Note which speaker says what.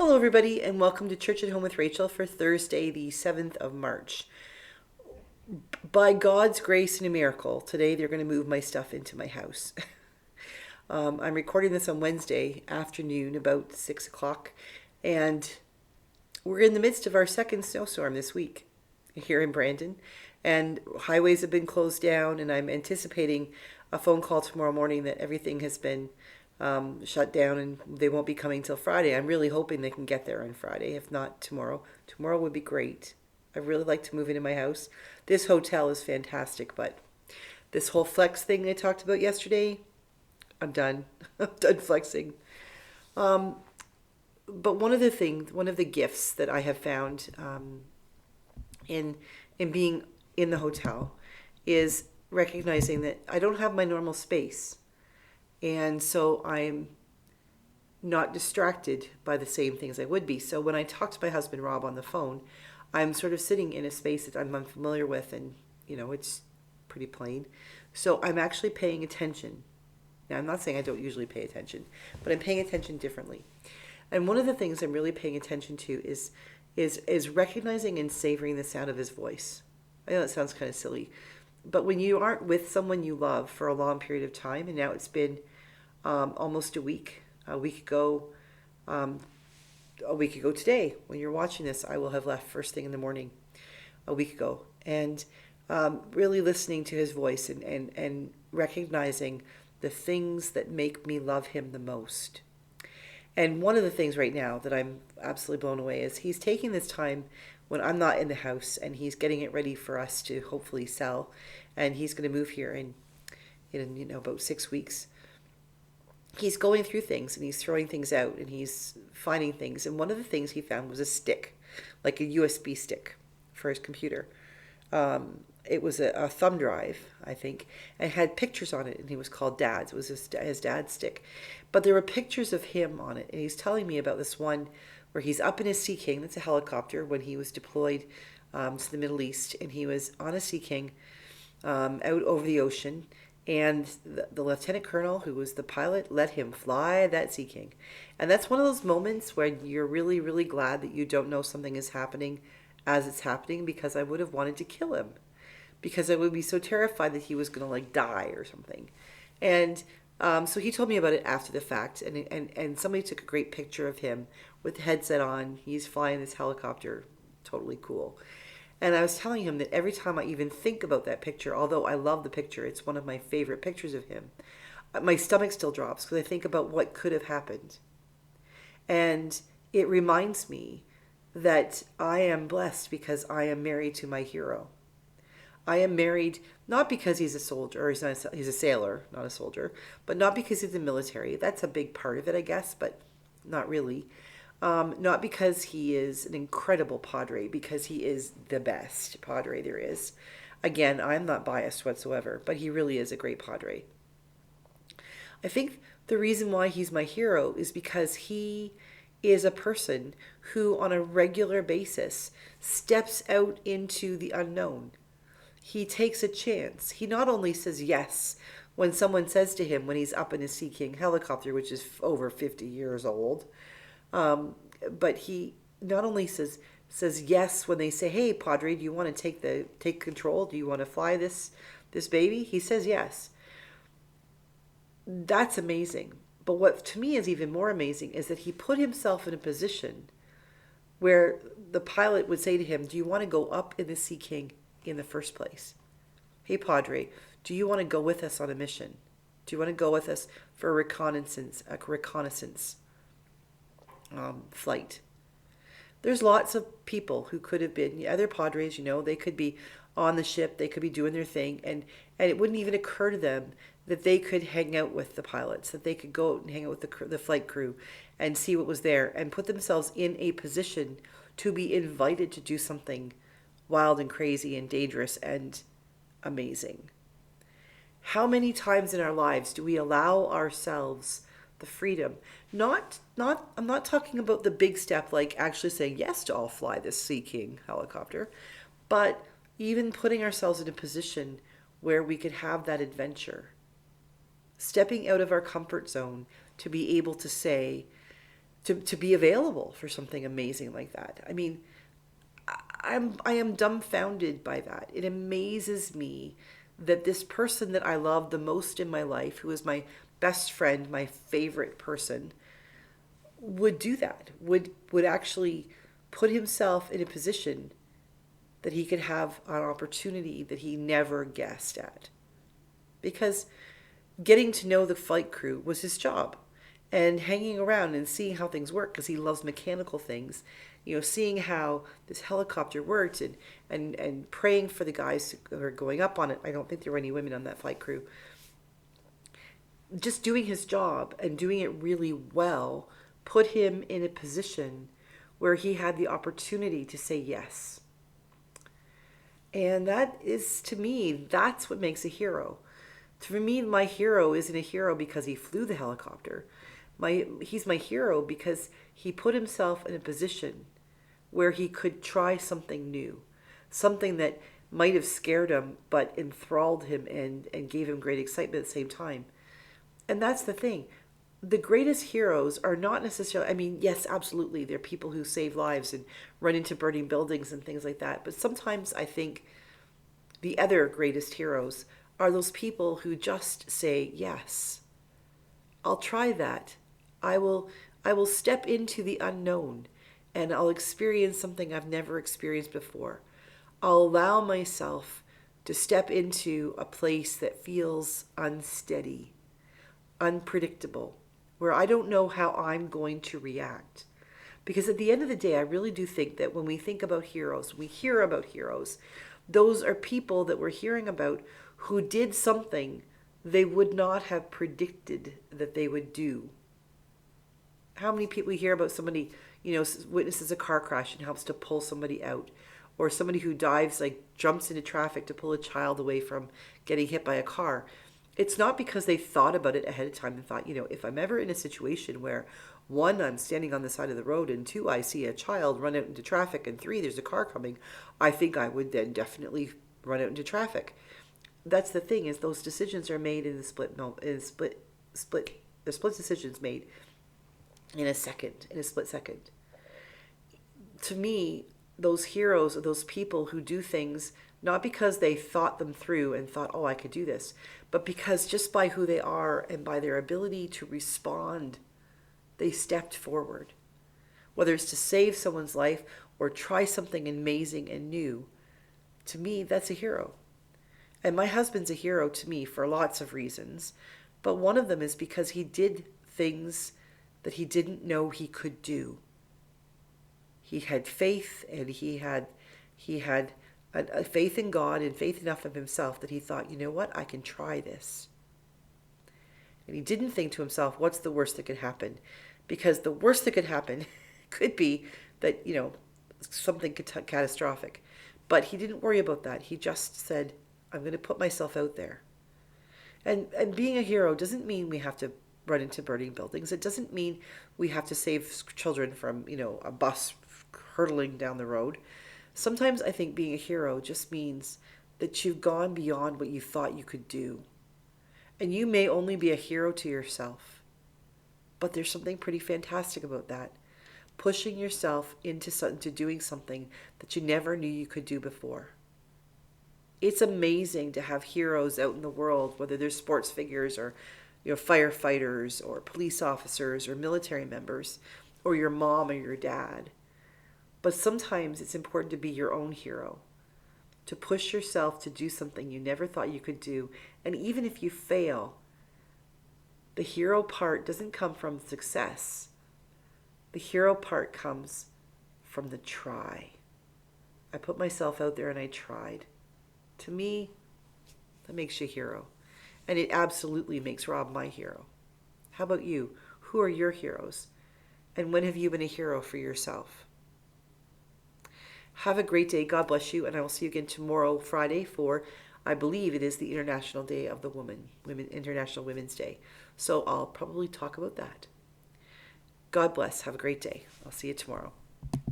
Speaker 1: Hello, everybody, and welcome to Church at Home with Rachel for Thursday, the 7th of March. By God's grace and a miracle, today they're going to move my stuff into my house. I'm recording this on Wednesday afternoon, about 6 o'clock, and we're in the midst of our second snowstorm this week here in Brandon, and highways have been closed down, and I'm anticipating a phone call tomorrow morning that everything has been shut down and they won't be coming till Friday. I'm really hoping they can get there on Friday, if not tomorrow. Tomorrow would be great. I really like to move into my house. This hotel is fantastic, but this whole flex thing I talked about yesterday, I'm done. I'm done flexing. But one of the gifts that I have found in being in the hotel is recognizing that I don't have my normal space. And so I'm not distracted by the same things I would be. So when I talk to my husband, Rob, on the phone, I'm sort of sitting in a space that I'm unfamiliar with, and, it's pretty plain. So I'm actually paying attention. Now, I'm not saying I don't usually pay attention, but I'm paying attention differently. And one of the things I'm really paying attention to is recognizing and savoring the sound of his voice. I know that sounds kind of silly, but when you aren't with someone you love for a long period of time, and now it's been almost a week ago, a week ago today, when you're watching this, I will have left first thing in the morning a week ago, and really listening to his voice and recognizing the things that make me love him the most. And one of the things right now that I'm absolutely blown away is he's taking this time when I'm not in the house, and he's getting it ready for us to hopefully sell, and he's going to move here in about 6 weeks. He's going through things, and he's throwing things out, and he's finding things. And one of the things he found was a stick, like a USB stick for his computer. It was a thumb drive, I think, and it had pictures on it, and he was called Dad's. It was his dad's stick. But there were pictures of him on it, and he's telling me about this one where he's up in his Sea King. That's a helicopter, when he was deployed to the Middle East, and he was on a Sea King out over the ocean. And the lieutenant colonel, who was the pilot, let him fly that Sea King. And that's one of those moments when you're really, really glad that you don't know something is happening as it's happening, because I would have wanted to kill him, because I would be so terrified that he was going to die or something. And so he told me about it after the fact, and somebody took a great picture of him with the headset on. He's flying this helicopter, totally cool. And I was telling him that every time I even think about that picture, although I love the picture, it's one of my favorite pictures of him, my stomach still drops because I think about what could have happened. And it reminds me that I am blessed because I am married to my hero. I am married not because he's a soldier, or he's a sailor, not a soldier, but not because he's in the military. That's a big part of it, I guess, but not really. Not because he is an incredible Padre, because he is the best Padre there is. Again, I'm not biased whatsoever, but he really is a great Padre. I think the reason why he's my hero is because he is a person who, on a regular basis, steps out into the unknown. He takes a chance. He not only says yes when someone says to him, when he's up in his Sea King helicopter, which is over 50 years old, but he not only says yes when they say, "Hey, Padre, do you want to take control? Do you want to fly this baby?" He says yes. That's amazing. But what to me is even more amazing is that he put himself in a position where the pilot would say to him, "Do you want to go up in the Sea King in the first place? Hey, Padre, do you want to go with us on a mission? Do you want to go with us for a reconnaissance flight?" There's lots of people who could have been other Padres, they could be on the ship, they could be doing their thing, and it wouldn't even occur to them that they could hang out with the pilots, that they could go out and hang out with the flight crew and see what was there, and put themselves in a position to be invited to do something wild and crazy and dangerous and amazing. How many times in our lives do we allow ourselves the freedom? I'm not talking about the big step, like actually saying yes to, "I'll fly this Sea King helicopter," but even putting ourselves in a position where we could have that adventure. Stepping out of our comfort zone to be able to say, to be available for something amazing like that. I mean, I am dumbfounded by that. It amazes me that this person that I love the most in my life, who is my best friend, my favorite person, would do that. Would actually put himself in a position that he could have an opportunity that he never guessed at. Because getting to know the flight crew was his job, and hanging around and seeing how things work, because he loves mechanical things, seeing how this helicopter worked, and praying for the guys who are going up on it. I don't think there were any women on that flight crew. Just doing his job and doing it really well put him in a position where he had the opportunity to say yes. And that is, to me, that's what makes a hero. For me, my hero isn't a hero because he flew the helicopter. He's my hero because he put himself in a position where he could try something new, something that might have scared him but enthralled him and gave him great excitement at the same time. And that's the thing. The greatest heroes are not necessarily, I mean, yes, absolutely, they're people who save lives and run into burning buildings and things like that. But sometimes I think the other greatest heroes are those people who just say, yes, I'll try that. I will step into the unknown, and I'll experience something I've never experienced before. I'll allow myself to step into a place that feels unsteady, unpredictable, where I don't know how I'm going to react. Because at the end of the day, I really do think that when we think about heroes, we hear about heroes, those are people that we're hearing about who did something they would not have predicted that they would do. How many people we hear about somebody, witnesses a car crash and helps to pull somebody out, or somebody who dives, like jumps into traffic to pull a child away from getting hit by a car. It's not because they thought about it ahead of time and thought, if I'm ever in a situation where, one, I'm standing on the side of the road, and two, I see a child run out into traffic, and three, there's a car coming, I think I would then definitely run out into traffic. That's the thing, is those decisions are made in the split decisions made in a split second. To me, those heroes are those people who do things not because they thought them through and thought, oh, I could do this, but because just by who they are and by their ability to respond, they stepped forward. Whether it's to save someone's life or try something amazing and new, to me, that's a hero. And my husband's a hero to me for lots of reasons, but one of them is because he did things that he didn't know he could do. He had faith, and he had a faith in God and faith enough of himself that he thought, you know what, I can try this. And he didn't think to himself, what's the worst that could happen? Because the worst that could happen could be that, something catastrophic. But he didn't worry about that. He just said, I'm going to put myself out there. And being a hero doesn't mean we have to run into burning buildings. It doesn't mean we have to save children from, a bus hurtling down the road. Sometimes I think being a hero just means that you've gone beyond what you thought you could do. And you may only be a hero to yourself, but there's something pretty fantastic about that. Pushing yourself into doing something that you never knew you could do before. It's amazing to have heroes out in the world, whether they're sports figures or firefighters or police officers or military members or your mom or your dad. But sometimes it's important to be your own hero, to push yourself to do something you never thought you could do. And even if you fail, the hero part doesn't come from success. The hero part comes from the try. I put myself out there and I tried. To me, that makes you a hero. And it absolutely makes Rob my hero. How about you? Who are your heroes? And when have you been a hero for yourself? Have a great day. God bless you. And I will see you again tomorrow, Friday, for I believe it is the International Day of the Woman, International Women's Day. So I'll probably talk about that. God bless. Have a great day. I'll see you tomorrow.